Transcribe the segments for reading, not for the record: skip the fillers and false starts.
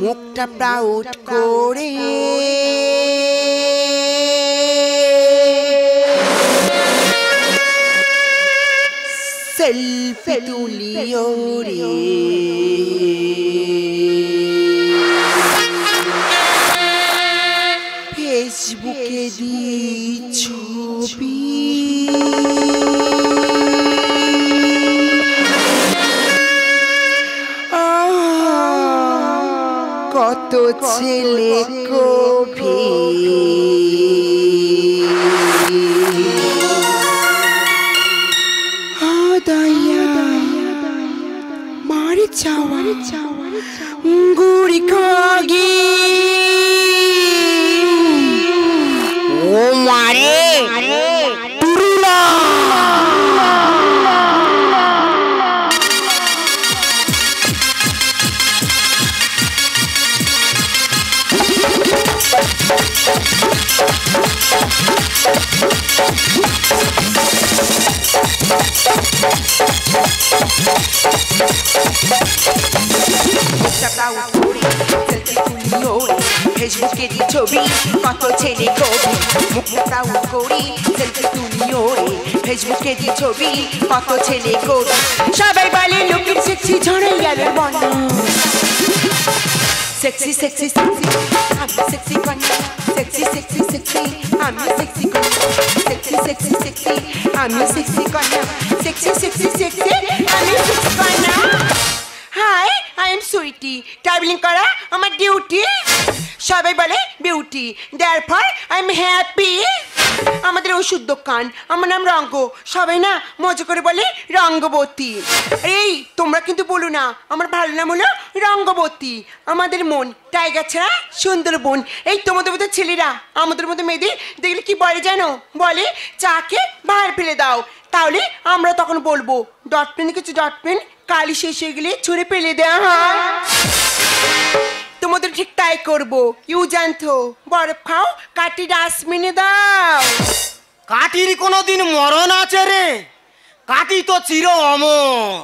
মুখটা প্রাউড করে সেলফি তুলিও রে ফেসবুকে দি ছবি কত ছেলে কবি মার চাওয়া গুড়ি খাগি ও মারে ফেসবুকে দি ছবি কত ছেলে কবি মুখটা করি সেলফি তুলিও রে ফেসবুকে দি ছবি কত ছেলে কবি সবাই বলে লুকিং সেক্সি ঝরে গেল বন্ধু সেক্সি সেক্সি সেক্সি আমি সেক্সি কন্যা সেক্সি সেক্সি সেক্সি আমি সেক্সি কন্যা সেক্সি সেক্সি সেক্সি আমি সেক্সি কন্যা সেক্সি সেক্সি সেক্সি আমি সেক্সি কন্যা hi I am sweetie travelling করা আমার ডিউটি সবাই বলে beauty therefore I am happy আমাদের ওষুধ দোকান আমার নাম রঙ্গ সবাই না মজা করে বলে রঙ্গবতী এই তোমরা কিন্তু বলো না আমার ভালো নাম হলো রঙ্গবতী আমাদের মন টাইগার ছাড়া সুন্দরবন এই তোমাদের মতো ছেলেরা আমাদের মতো মেয়েদের দেখলে কি বলে জানো বলে চাকে বাহার ফেলে দাও তাহলে আমরা তখন বলবো ডটপেন কিছু ডটপেন কালি শেষ হয়ে গেলে ছুঁড়ে ফেলে দেওয়া হয় তোমাদের ঠিক তাই করবো ইউ জানতো বরফ খাও কাটি ডাস্টবিনে দাও কাটির কোনোদিন মরণ আছে রে কাটি তো চির অমর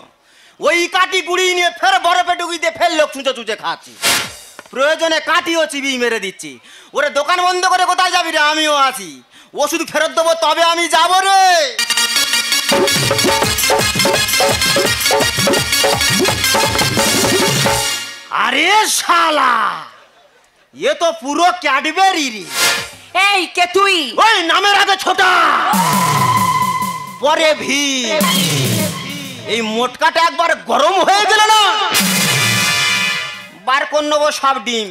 ওই কাটি গুড়িয়ে নিয়ে ফের বরফে ডুবিয়ে দিয়ে ফের লোক চুচে চুচে খাচ্ছি প্রয়োজনে কাটিও চিবিয়ে মেরে দিচ্ছি ওরে দোকান বন্ধ করে কোথায় যাবি রে আমিও আছি ওষুধ ফেরত দেবো তবে আমি যাবো রে আরে শালা এ তো পুরো ক্যাডবেরি রে এই কে তুই ওই নামের আগে ছোটা পরে ভি এই মোটকাটা একবার গরম হয়ে গেল না বার করে নেবো সব ডিম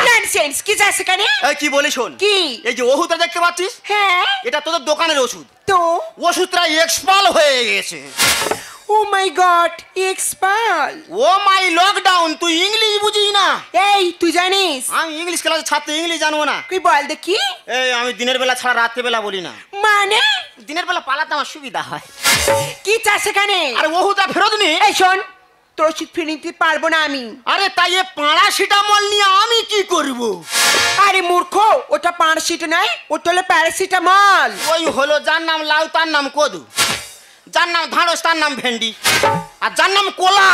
ননসেন্স কি যাচ্ছে কেন এই কি বলি শোন কি এই যে ওষুধটা দেখতে পাচ্ছিস হ্যাঁ এটা তোদের দোকানের ওষুধ তো ওষুধটা এক্সপায়ার হয়ে গেছে ও মাই গড এক্সপায়ার ও মাই লকডাউন তুই ইংলিশ বুঝিস না এই তুই জানিস আমি ইংলিশ ক্লাসে ছাত্র ইংলিশ জানবো না তুই বল দেখি এই আমি দিনের বেলা ছাড়া রাত্রে বেলা বলি না মানে দিনের বেলা পালাতে আমার সুবিধা হয় কি চাস এখানে আর ওষুধটা ফেরত নি এই শোন তোর ওষুধ ফিরে নিতে পারবো না আমি আরে তাই এ প্যারাসিটামল নিয়ে আমি কি করব আরে মূর্খ ওটা পাঁড়শিটা নয় ওটা হলো প্যারাসিটামল ওই হলো যার নাম লাউ তার নাম কদু যার নাম ঢাঁড়স তার নাম ভেন্ডি আর যার নাম কোলা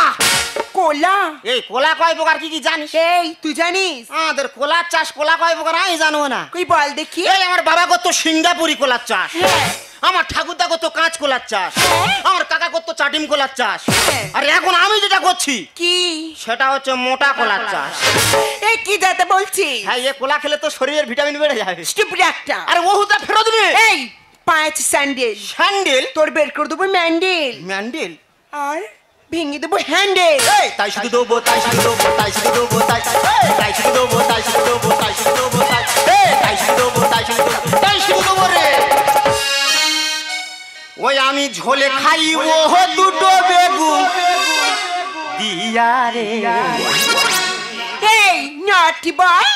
কোলা এই কোলা কয় প্রকার কি কি জানিস এই তুই জানিস আমাদের কোলার চাষ কোলা কয় প্রকার আমি জানবো না তুই বল দেখি এই আমার বাবা করতো সিঙ্গাপুরি কোলার চাষ হ্যাঁ। আমার ঠাকুরদা করতো কাঁচ কোলার চাষ আমার কাকা করতো চাটিম কোলার চাষ হ্যাঁ। আর এখন আমি যেটা করছি কি সেটা হচ্ছে মোটা কোলার চাষ এই কি যাতে বলছি হ্যাঁ এ কোলা খেলে তো শরীরের ভিটামিন বেড়ে যাবে স্টুপিড একটা আরে ওহুদা ফেরত নে এই পাঁচ স্যান্ডেল স্যান্ডেল তোর বের করে দেবো ম্যান্ডেল ম্যান্ডেল আর ভেঙে দেবো হ্যান্ডেল এই তাই শুধু দেবো তাই শুধু দেবো তাই শুধু দেবো তাই তাই শুধু দেবো তাই শুধু দেবো তাই শুধু দেবো তাই তাই শুধু দেবো তাই শুধু দেবো তাই শুধু দেবো রে ওই আমি ঝোলে খাই ও দুটো বেগুন দিয়া রে এই নটি বয়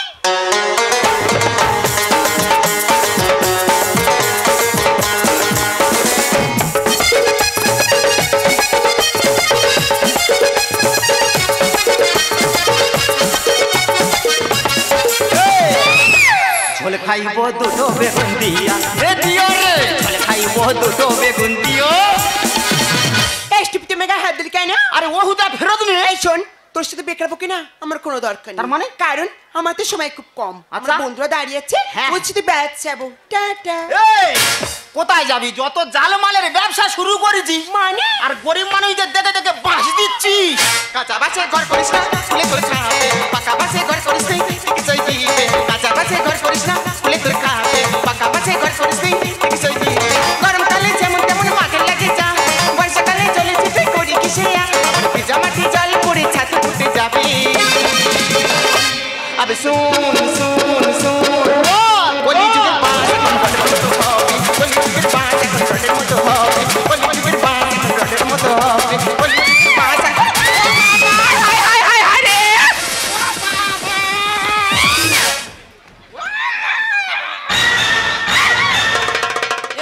খাইবো দুটো বেগুন দিয়া রে দিও রে ঝোলে খাইবো দুটো বেগুন দিও। এই স্টুপিড মেগা হাত দিলি কেন? আরে ও হুদা ফেরত নে। এই শোন, তোর সাথে বেকার বকি না আমার কোনো দরকার নেই। তার মানে? কারণ আমার তো সময় খুব কম। আচ্ছা। আমার বন্ধুরা দাঁড়িয়ে আছে, হ্যাঁ। বলছি তুই ব্যাচ যাবো। টাটা। এই কোথায় যাবি? যত জালমালের ব্যবসা শুরু করেছিস মানে? আর গরিব মানুষদের দেখে দেখে বাঁশ দিচ্ছিস। কাঁচা বাসে ঘর করিস না, স্কুলে তোর খাবে। পাকা বাসে ঘর করিস নি, কিছুই দিবে। কাঁচা বাসে ঘর করিস না, স্কুলে তোর খাবে। পাকা বাসে ঘর করিস নি, কিছুই দিবে। গরমকালে যেমন তেমন মাঠে লাগে যা, বর্ষাকালে জলে চিপে করি কিসে আমার ভিজা মাটি জল পড়ে ছাতে ফুটে যাবে। আবে শুন শুন শুন, কলি যুগের বাস এখন রডের মতো হবে। কলি যুগের বাস এখন রডের মতো হবে। কলি যুগের বাস এখন রডের মতো হবে। কলি যুগের বাস এখন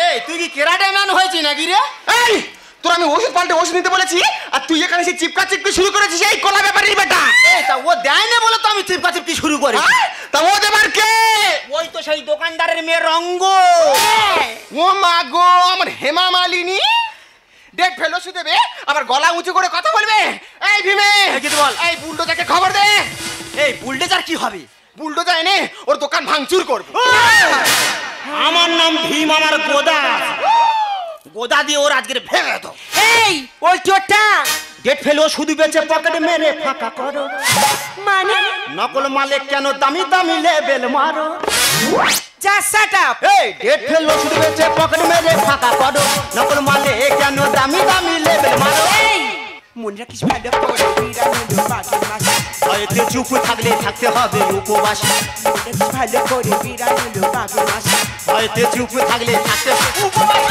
এই তুই কি কেরাটে ম্যান হয়েছিস নাকি রে? এই তোর আমি ওষুধ পাল্টে ওষুধ নিতে বলেছি আর তুই এখানে সে চিপকা চিপকি শুরু করেছিস। এই কোলা ব্যাপারই বেটা। এই তা ও দেয় না বলে তো আমি চিপকা চিপকি শুরু করি। তা ও দেবার কে? ওই তো সেই দোকানদারের মেয়ে রঙ্গ। ও মা গো, আমার হেমা মালিনী ডেট ফেলোসি দেবে আবার গলা উঁচু করে কথা বলবে। এই ভীমে, কি বল? এই বুলডোজারকে খবর দে। এই বুলডোজার কি হবে? বুলডোজার এনে ওর দোকান ভাঙচুর করবে। আমার নাম ভীম, আমার গোদা গোদা দিয়ে ওর আজকের ভেঙে তো। এই ওই চোরটা ডেট ফেলো শুধু বেঁচে পকেটে মেরে ফাঁকা করো। মানে? নকল মালে কেন দামি দামি লেবেল মারো। যা শাট আপ। এই ডেট ফেলো শুধু বেঁচে পকেট মেরে ফাঁকা করো। নকল মালে কেন দামি দামি লেবেল মারো। এই মনে রাখিস ভালো করে বিরান হলো বাঘের মাসি। হয়তো চুপ থাকলে থাকতে হবে উপবাস। মনে রাখিস ভালো করে বিরান হলো বাঘের মাসি। হয়তো চুপ থাকলে থাকতে হবে উপবাস।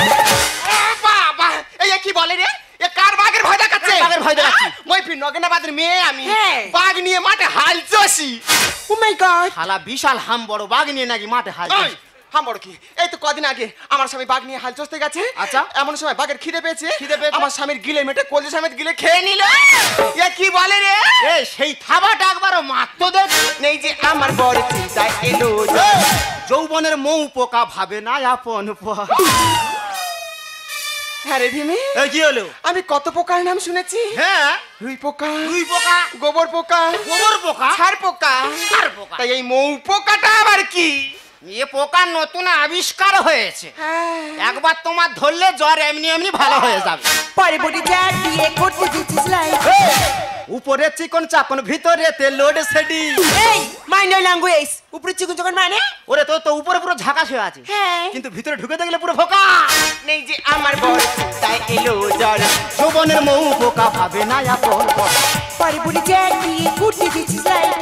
বাবা, এই কি বলে রে? এ কার বাঘের ভয় দেখাচ্ছে? কার বাঘের ভয় দেখাচ্ছি? ওই ফির নগেনাবাদের মেয়ে আমি। হ্যাঁ। বাঘ নিয়ে মাঠে হাল চষি। ও মাই গড। শালা বিশাল হাম বড় বাঘ নিয়ে নাকি মাঠে হাল ওই, হাম বড় কি? এই তো কদিন আগে আমার স্বামী বাঘ নিয়ে হাল চষতে গেছে। আচ্ছা। এমন সময় বাঘের খিদে পেয়েছে। খিদে পেয়েছে? আমার স্বামীর গিলে মেটে কলজে সমেত গিলে খেয়ে নিল। এ কি বলে রে? এই সেই থাবাটা একবারও মারতো দেখি। নেই যে আমার বড় চিন্তায় এলো যে। এই, যৌবনের মৌ পোকা ভাবে না আপন পর। হ্যাঁ রে ভীমে, এই কি হলো? আমি কত পোকার নাম শুনেছি। হ্যাঁ রুই পোকা, দুই পোকা, গোবর পোকা, গোবর পোকা, ছাড় পোকা, আর পোকা। তাই এই মৌ পোকাটা আবার কি? এ পোকা নতুন আবিষ্কার হয়েছে। হ্যাঁ। একবার তোমার ধরলে জ্বর এমনি এমনি ভালো হয়ে যাবে। পরে বডি জ্যাক দিয়ে করতে দিচ্ছিস লাইফ। উপরে চিকন চাকন ভিতরে তে লোড সেডি। এই মাইন্ড ল্যাঙ্গুয়েজ। উপরে চিকুন যখন মানে? ওরে তো তো উপরে পুরো ঝাঁকাশ হয়ে আছে, হ্যাঁ। কিন্তু ভিতরে ঢুকে দেখলে পুরো ফোকা। নেই যে আমার বড় চিন্তায় এলো জ্বর। যৌবনের মৌ পোকা ভাবে না আপন পর। পরে বডি জ্যাক দিয়ে করতে দিচ্ছিস লাইফ।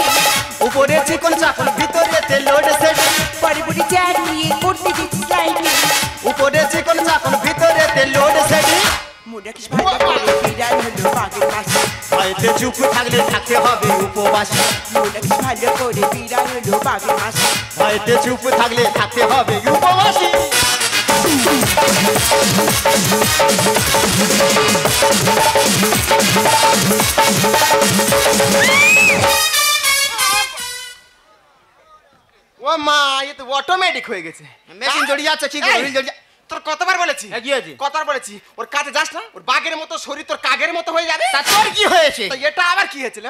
উপরে চিকন চাকন ভিতরে তে লোড সেডি। পরে বডি জ্যাক দিয়ে করতে দিচ্ছিস লাইফ। উপরে চিকন চাকন ভিতরে তে লোড সেডি। মনে রাখিস ভালো করে বিরান হলো বাঘের মাসি। হয়তো চুপ থাকলে থাকতে হবে উপবাস। মনে রাখিস ভালো করে বিরান হলো বাঘের মাসি। হয়তো চুপ থাকলে থাকতে হবে উপবাসী। ও মা, এ তো অটোমেটিক হয়ে গেছে। মেশিন জড়িয়ে আছে কি করে? এই, তোর কতবার বলেছি? কি হয়েছে? কতবার বলেছি ওর কাছে যাস না, ওর বাঘের মতো শরীর তোর কাগের মতো হয়ে যাবে। তা তোর কি হয়েছে? তো এটা আবার কি হয়েছিল?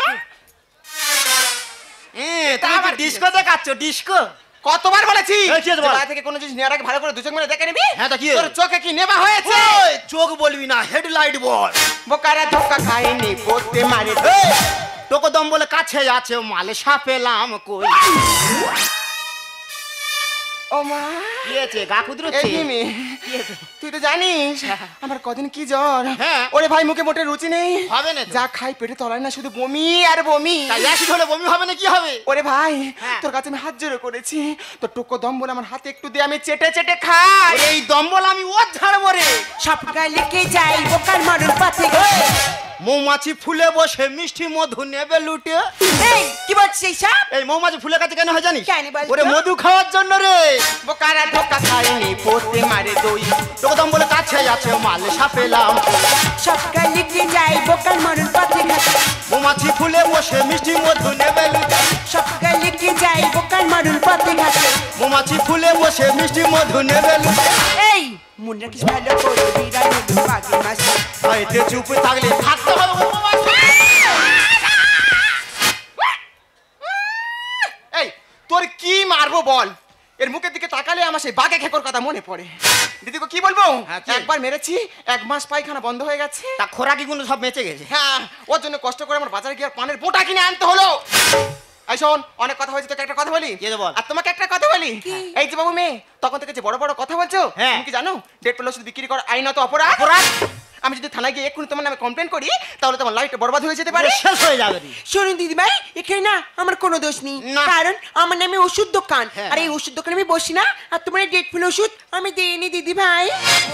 তুমি আবার কি কি ডিস্কো দেখাচ্ছ? ডিস্কো? কতবার বলেছি এই, কি হয়েছে বল? বাড়ি থেকে কোনো জিনিস নেওয়ার আগে ভালো করে দু চোখ মেরে দেখে নিবি। হ্যাঁ, তা কি তোর হয়েছে? চোখে কি নেবা হয়েছে? ওই, চোখ বলবি না, হেডলাইট বল। বোকারা ধোকা খায়নি পড়তে মারে। এই, তোকে দম বলে কাছে আছে মালে সাপেলাম কই। ও মা, কি হয়েছে? গা এই কুদরছে? ভীমি, কি হয়েছে? তুই তো জানিস আমার কদিন কি জ্বর। হ্যাঁ। ওরে ভাই, মুখে মোটে রুচি নেই। হবে না তো। যা খাই পেটে তলায় না, শুধু বমি আর বমি। তাই অ্যাসিড হলে বমি হবে না কি হবে? ওরে ভাই, হ্যাঁ। তোর কাছে আমি হাত জোড়ো করেছি, তোর টোকো দম বলে আমার হাতে একটু দিয়ে আমি চেটে চেটে খাই। ওরে, এই দম্বল আমি ওর ঝাড়বো রে। সব গায়ে লেগে যাই বোকার মরণ পাতে। মৌমাছি ফুলে বসে মিষ্টি মধু নেবে লুটে। এই কি বলছিস এইসব? এই মৌমাছি ফুলের কাছে কেন হয় জানিস? কেন বলতো? ওরে মধু খাওয়ার জন্য রে। বোকারা ধোকা খায়নি পড়তে মারে দই। তোকে দম বলে কাছে আছে মালে সাপেলাম। সব গায়ে লেগে যাই বোকার মরণ পাতে ঘাটে। মৌমাছি ফুলে বসে মিষ্টি মধু নেবে লুটে। সব গায়ে লেগে যাই বোকার মরণ পাতে ঘাটে। মৌমাছি ফুলে বসে মিষ্টি মধু নেবে লুটে। এই মনে রাখিস ভালো করে বিড়াল হলো বাঘের মাসি। হয়তো চুপ থাকলে থাকতে হবে গো মৌমাছি। এই তোর কি মারবো বল? এর মুখের দিকে তাকালে আমার সেই বাঘে খেকোর কথা মনে পড়ে। দিদিকে কি বলবো? হ্যাঁ, কি? একবার মেরেছি, 1 মাস পায়খানা বন্ধ হয়ে গেছে। তা খোরাকি গুলো সব বেঁচে গেছে। হ্যাঁ, ওর জন্য কষ্ট করে আমার বাজারে গিয়ে পানের বোঁটা কিনে আনতে হলো। এই শোন, অনেক কথা হয়েছে, তোকে একটা কথা বলি। কি বল? আর তোমাকে একটা কথা বলি। এই যে বাবু মেয়ে, তখন থেকে যে বড় বড় কথা বলছো, হ্যাঁ। তুমি কি জানো ডেট পেলে ওষুধ বিক্রি করা আইনত অপরাধ? অপরাধ? আমি যদি থানায় গিয়ে এক্ষুনি তোমার নামে কমপ্লেন করি, তাহলে তোমার লাইফটা বরবাদ হয়ে যেতে পারে। শেষ হয়ে যাবে রে। শুনুন দিদিভাই, এখানে না আমার কোনো দোষ নেই, না। কারণ আমার নামে ওষুধ দোকান। হ্যাঁ। আর এই ওষুধ দোকানে আমি বসি না, আর তোমার ডেট ফুল ওষুধ আমি দিইনি দিদিভাই।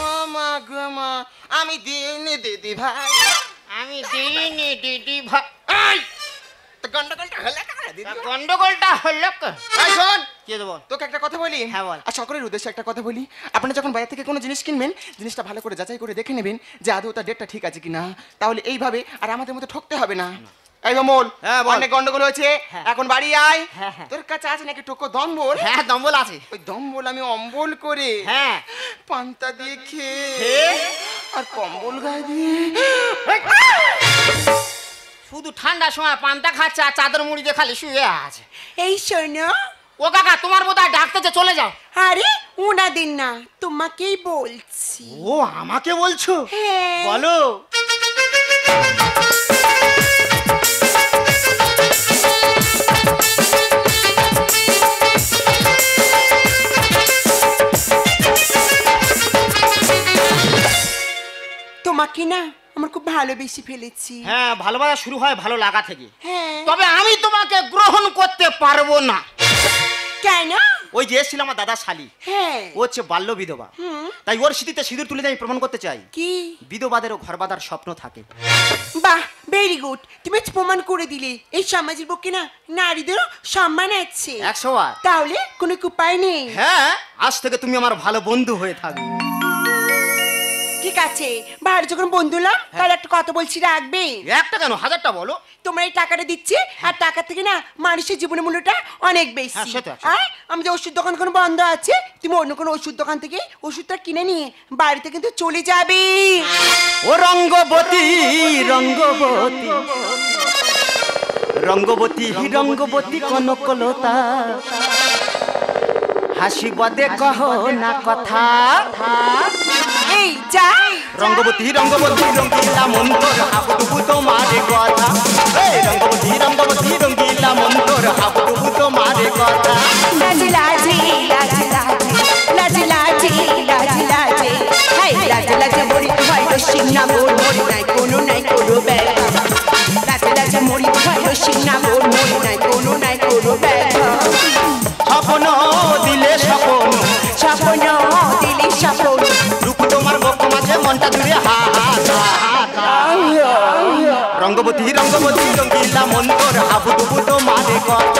ও মা গো মা, আমি দিইনি দিদি ভাই। আমি দিইনি দিদি ভাই। এই, তো গন্ডগোলটা হলো কেন দিদি? গন্ডগোলটা হলো কে? এই শোন, কি বল? তোকে একটা কথা বলি। হ্যাঁ, বল। আর সকলের উদ্দেশ্যে একটা কথা বলি। আপনি যখন বাইরে থেকে কোনো জিনিস কিনবেন, জিনিসটা ভালো করে যাচাই করে দেখে নেবেন যে আদৌ তার ডেটটা ঠিক আছে কিনা। তাহলে এইভাবে আর আমাদের মতো ঠকতে হবে না। এই মামুল, হ্যাঁ, বল। অনেক গন্ডগোল হয়েছে, হ্যাঁ। এখন বাড়ি আয়। হ্যাঁ, হ্যাঁ। তোর কাছে আছে নাকি টোকো দম্বল? হ্যাঁ, দম্বল আছে। ওই দম্বল আমি অম্বল করে, হ্যাঁ। পান্তা দিয়ে খেয়ে খেয়ে? আর কম্বল গায়ে দিয়ে। শুধু ঠান্ডার সময় পান্তা খাচ্ছে আর চাদর মুড়ি দিয়ে খালি শুয়ে আছে। এই শোনো, ও কাকা, তোমার বোধহয় ডাকতেছে, চলে যাও। আরে ওনাদের না, তোমাকেই বলছি। ও আমাকে বলছো? হ্যাঁ। বলো। তোমাকে না আমার খুব ভালোবেসে ফেলেছি। হ্যাঁ, ভালোবাসা শুরু হয় ভালো লাগা থেকে। হ্যাঁ। তবে আমি তোমাকে গ্রহণ করতে পারবো না। কেন? ওই যে এসেছিল আমার দাদা শালি, হ্যাঁ। ও হচ্ছে বাল্য বিধবা। তাই ওর স্মৃতিতে সিঁদুর তুলে দিয়ে আমি প্রমাণ করতে চাই কি? বিধবাদেরও ঘর বাঁধার স্বপ্ন থাকে। বাহ, ভেরি গুড, তুমি আজ প্রমাণ করে দিলে এই সমাজের পক্ষে না নারীদেরও সম্মান আছে। 100 তাহলে কোনো উপায় নেই। হ্যাঁ, আজ থেকে তুমি আমার ভালো বন্ধু হয়ে থাকবে। ঠিক আছে, বাইরে যখন বন্ধু হলাম, তাহলে একটা কথা বলছি, রাখবে? একটা কেন, 1000টা বলো। তোমরা এই টাকাটা দিচ্ছি, আর টাকা থেকে না মানুষের জীবনের মূল্যটা অনেক বেশি। হ্যাঁ, সেটা। আর আমি যে ওষুধ দোকান কোনো বন্ধ আছে, তুমি অন্য কোনো ওষুধ দোকান থেকে ওষুধটা কিনে নিয়ে বাড়িতে কিন্তু চলে যাবে। ও রঙ্গবতী রঙ্গবতী রঙ্গবতী রঙ্গবতী কনকলতা, হাসিবদে কহ না কথা। এই যা রঙ্গবতী রঙ্গবতী রঙ্গিলা মন্তর হাবুডুবু তোমারে কথা। এই রঙ্গবতী রঙ্গবতী রঙ্গিলা মন্তর হাবুডুবু তোমারে কথা। লাজ লাজে লাজ লাজে লাজ লাজে লাজ লাজে, হাই লাজ লাজে মরি ভাই রসিং না মোর মরি নাই কোনো ব্যথা। লাজ লাজে মরি ভাই রসিং না মোর মরি নাই কোনো ব্যথা। স্বপ্ন দিলে স্বপ্ন, স্বপ্ন দিলে স্বপ্ন, রূপ তোমার বক্ষ মাঝে মনটা জুড়ে হা হা হা হা। রঙ্গবতী রঙ্গবতী রঙ্গিলা মন্তর হাবুডুবু তোমারে কথা।